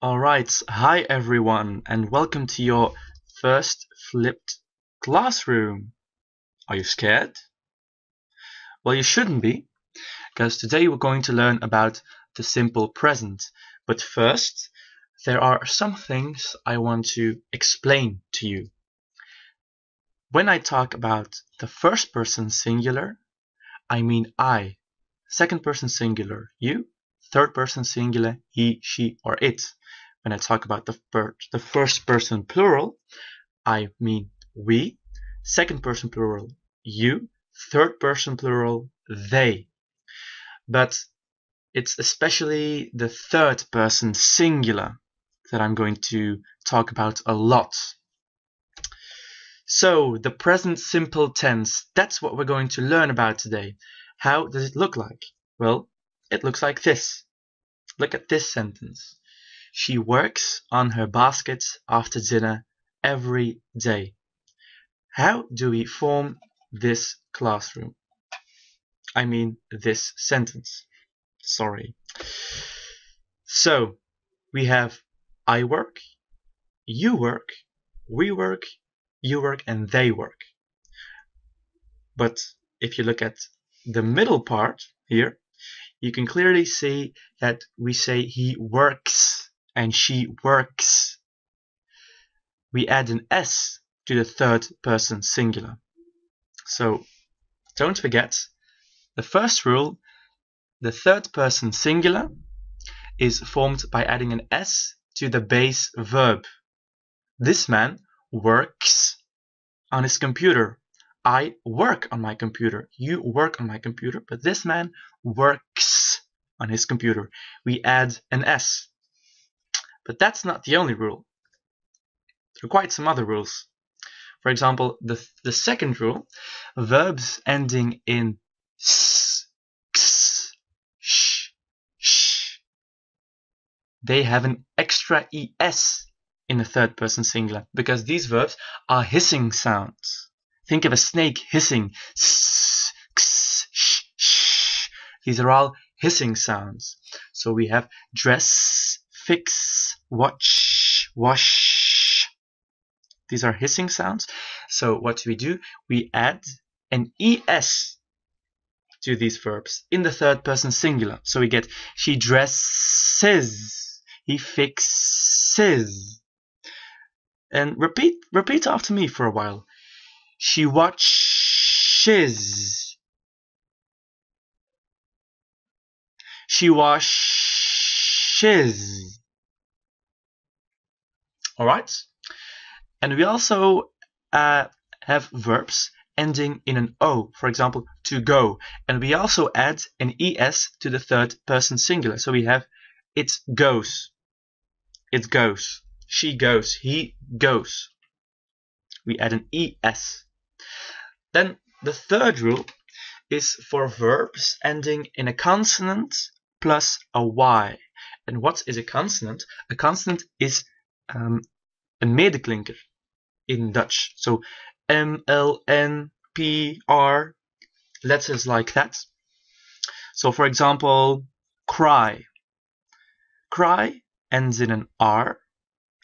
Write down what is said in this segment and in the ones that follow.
Alright, hi everyone, and welcome to your first flipped classroom. Are you scared? Well, you shouldn't be, because today we're going to learn about the simple present. But first, there are some things I want to explain to you. When I talk about the first person singular, I mean I. Second person singular, you. Third person singular, he, she, or it. When I talk about the first person plural, I mean we. Second person plural, you. Third person plural, they. But it's especially the third person singular that I'm going to talk about a lot. So, the present simple tense, that's what we're going to learn about today. How does it look like? Well, it looks like this. Look at this sentence. She works on her basket after dinner every day. How do we form this classroom? I mean this sentence. Sorry. So, we have I work, you work, we work, you work, and they work. But if you look at the middle part here, you can clearly see that we say he works and she works. We add an S to the third person singular. So don't forget, the first rule, the third person singular is formed by adding an S to the base verb. This man works on his computer. I work on my computer. You work on my computer. But this man works on his computer. We add an S. But that's not the only rule. There are quite some other rules. For example, the second rule, verbs ending in s, ks, sh, sh, they have an extra es in the third person singular because these verbs are hissing sounds. Think of a snake hissing. S, ks, sh, sh. These are all hissing sounds. So we have dress, fix, watch, wash. These are hissing sounds. So what do? We add an es to these verbs in the third person singular. So we get she dresses, he fixes. And repeat after me for a while. She watches. She washes. Alright? And we also have verbs ending in an O, for example, to go. And we also add an es to the third person singular. So we have it goes. It goes. She goes. He goes. We add an es. Then the third rule is for verbs ending in a consonant plus a y. And what is a consonant? A consonant is een medeklinker in Dutch. So M, L, N, P, R, letters like that. So for example, cry. Cry ends in an R,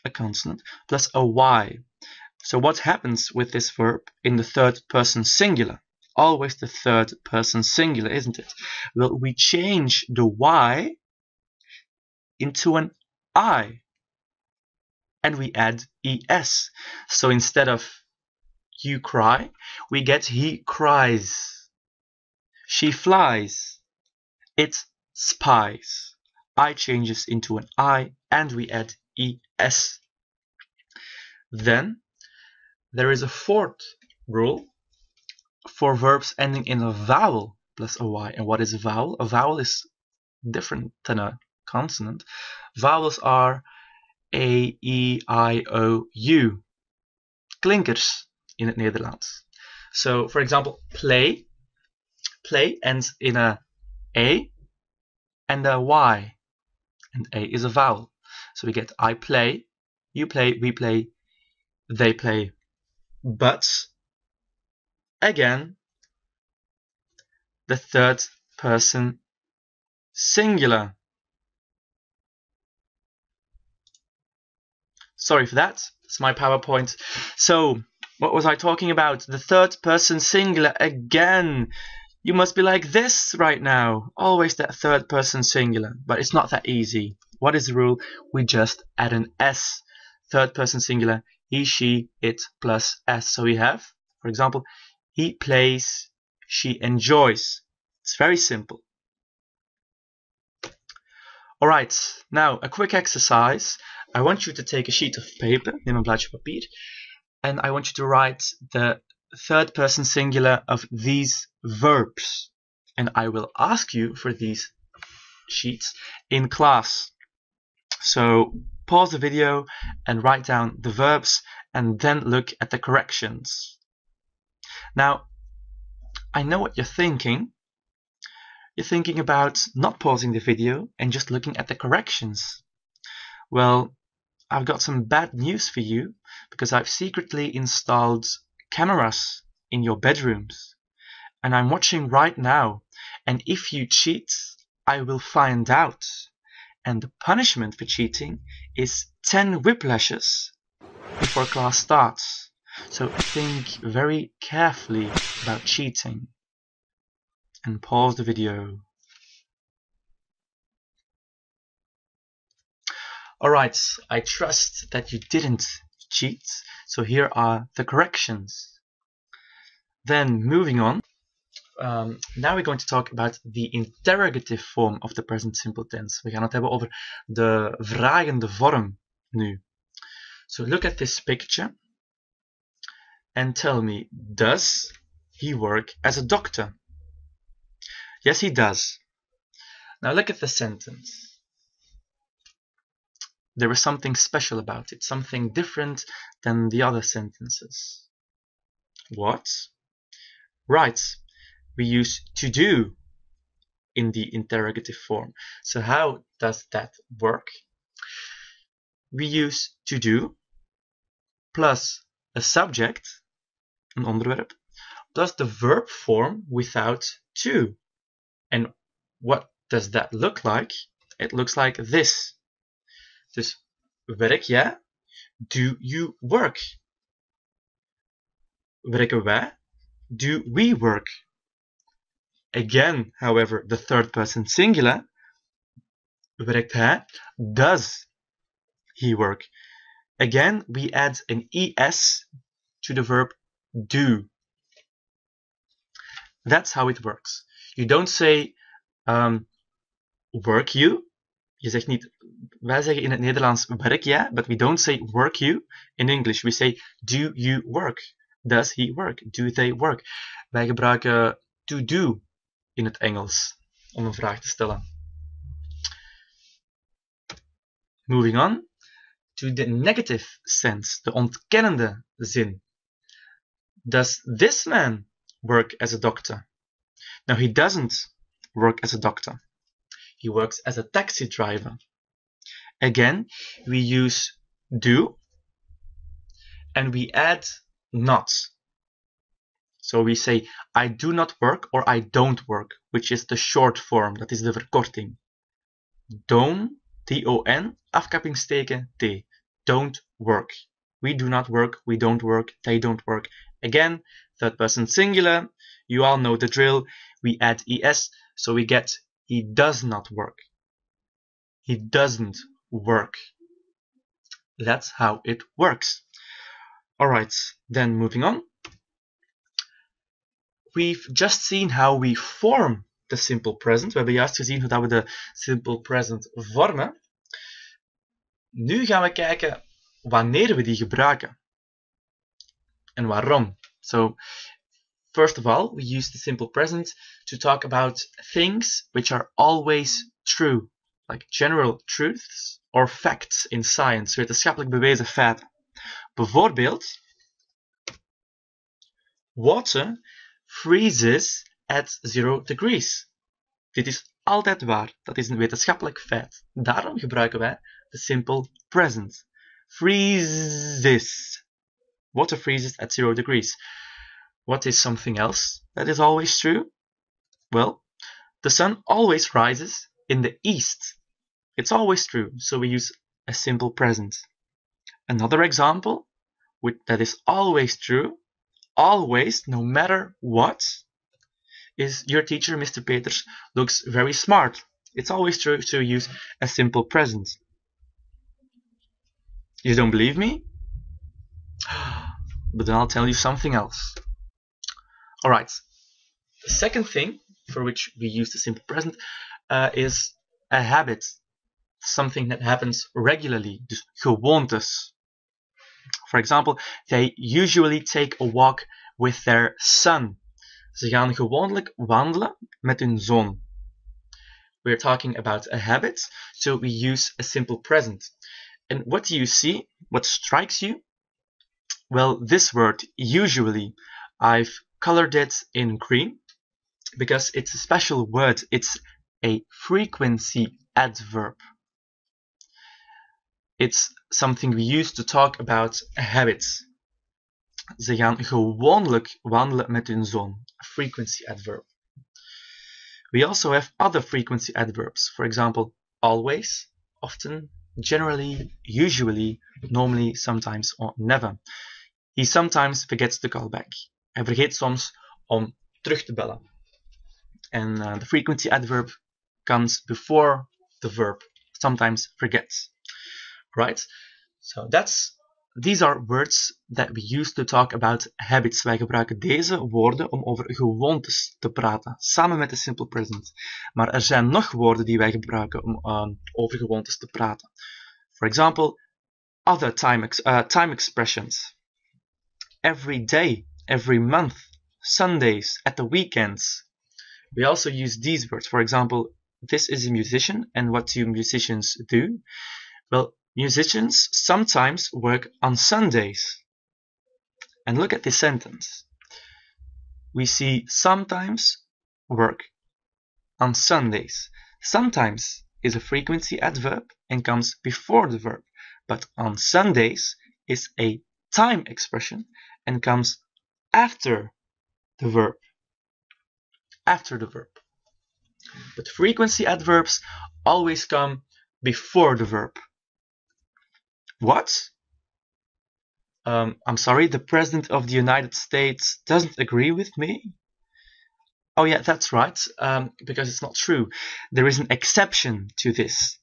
a consonant, plus a Y. So what happens with this verb in the third person singular? Always the third person singular, isn't it? Well, we change the Y into an I. And we add es. So instead of you cry, we get he cries. She flies. It spies. I changes into an I and we add es. Then there is a fourth rule for verbs ending in a vowel plus a y. And what is a vowel? A vowel is different than a consonant. Vowels are A, E, I, O, U. Klinkers in het Nederlands. So, for example, play. Play ends in a and a Y. And A is a vowel. So we get I play, you play, we play, they play. But, again, the third person singular. Sorry for that. It's my PowerPoint. So, what was I talking about? The third person singular again. You must be like this right now. Always that third person singular. But it's not that easy. What is the rule? We just add an S. Third person singular. He, she, it plus S. So we have, for example, he plays, she enjoys. It's very simple. Alright, now a quick exercise. I want you to take a sheet of paper, neem een blaadje papier, and I want you to write the third person singular of these verbs. And I will ask you for these sheets in class. So pause the video and write down the verbs and then look at the corrections. Now, I know what you're thinking. You're thinking about not pausing the video and just looking at the corrections. Well, I've got some bad news for you, because I've secretly installed cameras in your bedrooms. And I'm watching right now. And if you cheat, I will find out. And the punishment for cheating is 10 whiplashes before class starts. So think very carefully about cheating. And pause the video. Alright, I trust that you didn't cheat, so here are the corrections. Then moving on, now we're going to talk about the interrogative form of the present simple tense. We gaan het hebben over de vragende vorm nu. So look at this picture and tell me, does he work as a doctor? Yes, he does. Now look at the sentence. There is something special about it, something different than the other sentences. What? Right, we use to do in the interrogative form. So how does that work? We use to do plus a subject, een onderwerp, plus the verb form without to. And what does that look like? It looks like this. Dus werk jij? Do you work? Werken wij? Do we work? Again, however, the third person singular. Werkt hij? Does he work? Again, we add an es to the verb do. That's how it works. You don't say work you. Je zegt niet, wij zeggen in het Nederlands werk jij, but we don't say work you. In English we say do you work? Does he work? Do they work? Wij gebruiken to do in het Engels om een vraag te stellen. Moving on to the negative sense, de ontkennende zin. Does this man work as a doctor? No, he doesn't work as a doctor. He works as a taxi driver. Again, we use do and we add not. So we say I do not work or I don't work, which is the short form, dat is de verkorting. Don't, T-O-N, afkappingsteken T. Don't work. We do not work, we don't work, they don't work. Again, third person singular, you all know the drill. We add es, so we get he does not work. He doesn't work. That's how it works. Alright, then moving on. We've just seen how we form the simple present. We hebben juist gezien hoe we de simple present vormen. Nu gaan we kijken wanneer we die gebruiken. En waarom. So, first of all, we use the simple present to talk about things which are always true, like general truths or facts in science, wetenschappelijk bewezen feiten. Bijvoorbeeld, water freezes at 0 degrees. Dit is altijd waar. Dat is een wetenschappelijk feit. Daarom gebruiken wij de simple present. Freezes. Water freezes at 0 degrees. What is something else that is always true? Well, the sun always rises in the east. It's always true, so we use a simple present. Another example that is always true, always, no matter what, is your teacher, Mr. Peters, looks very smart. It's always true to use a simple present. You don't believe me? But then I'll tell you something else. Alright, the second thing for which we use the simple present is a habit. Something that happens regularly, dus gewoontes. For example, they usually take a walk with their son. Ze gaan gewoonlijk wandelen met hun zoon. We're talking about a habit, so we use a simple present. And what do you see? What strikes you? Well, this word, usually, I've colored it in green because it's a special word. It's a frequency adverb. It's something we use to talk about habits. Ze gaan gewoonlijk wandelen met hun zoon. A frequency adverb. We also have other frequency adverbs. For example, always, often, generally, usually, normally, sometimes, or never. He sometimes forgets to call back. Hij vergeet soms om terug te bellen. And the frequency adverb comes before the verb. Sometimes forgets. Right? So these are words that we use to talk about habits. Wij gebruiken deze woorden om over gewoontes te praten, samen met de simple present. Maar er zijn nog woorden die wij gebruiken om over gewoontes te praten. For example, other time expressions. Every day, every month, Sundays, at the weekends. We also use these words. For example, this is a musician, and what do musicians do? Well, musicians sometimes work on Sundays. And look at this sentence. We see sometimes work on Sundays. Sometimes is a frequency adverb and comes before the verb. But on Sundays is a time expression and comes after the verb. After the verb. But frequency adverbs always come before the verb. What? I'm sorry, the President of the United States doesn't agree with me? Oh yeah, that's right, because it's not true. There is an exception to this.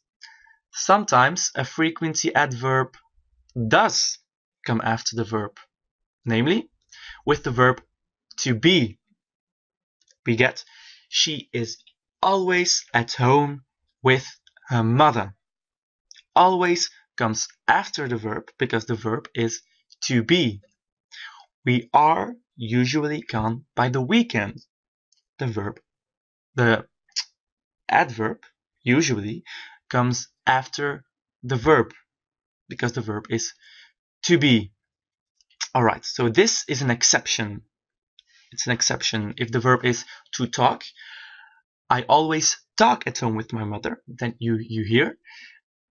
Sometimes a frequency adverb does come after the verb. Namely, with the verb to be. We get, she is always at home with her mother. Always comes after the verb because the verb is to be. We are usually gone by the weekend. The adverb usually comes after the verb because the verb is to be. Alright, so this is an exception. It's an exception. If the verb is to talk, I always talk at home with my mother. Then you hear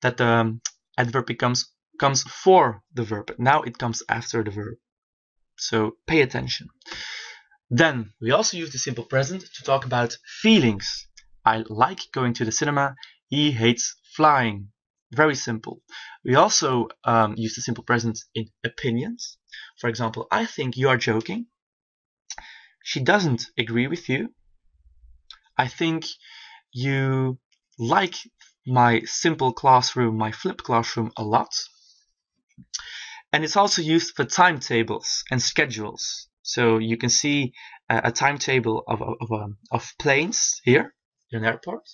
that the adverb comes for the verb, but now it comes after the verb. So pay attention. Then we also use the simple present to talk about feelings. I like going to the cinema. He hates flying. Very simple. We also use the simple present in opinions. For example, I think you are joking. She doesn't agree with you. I think you like my simple classroom, my flipped classroom a lot. And it's also used for timetables and schedules. So you can see a timetable of planes here in an airport.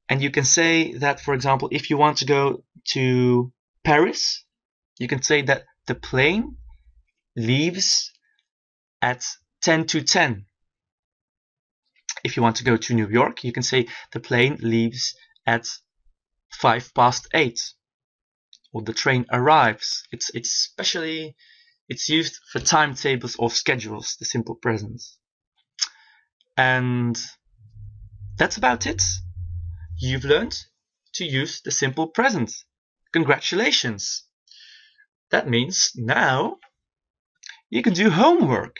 And you can say that, for example, if you want to go to Paris, you can say that the plane leaves at 10 to 10. If you want to go to New York, you can say the plane leaves at 8:05. Or the train arrives. It's used for timetables or schedules, the simple present. And that's about it. You've learned to use the simple present. Congratulations! That means now you can do homework.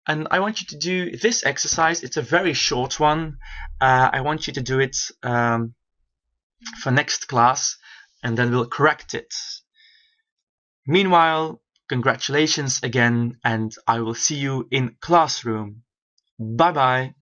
And I want you to do this exercise. It's a very short one. I want you to do it for next class. and then we'll correct it. Meanwhile, congratulations again, and I will see you in classroom. Bye bye.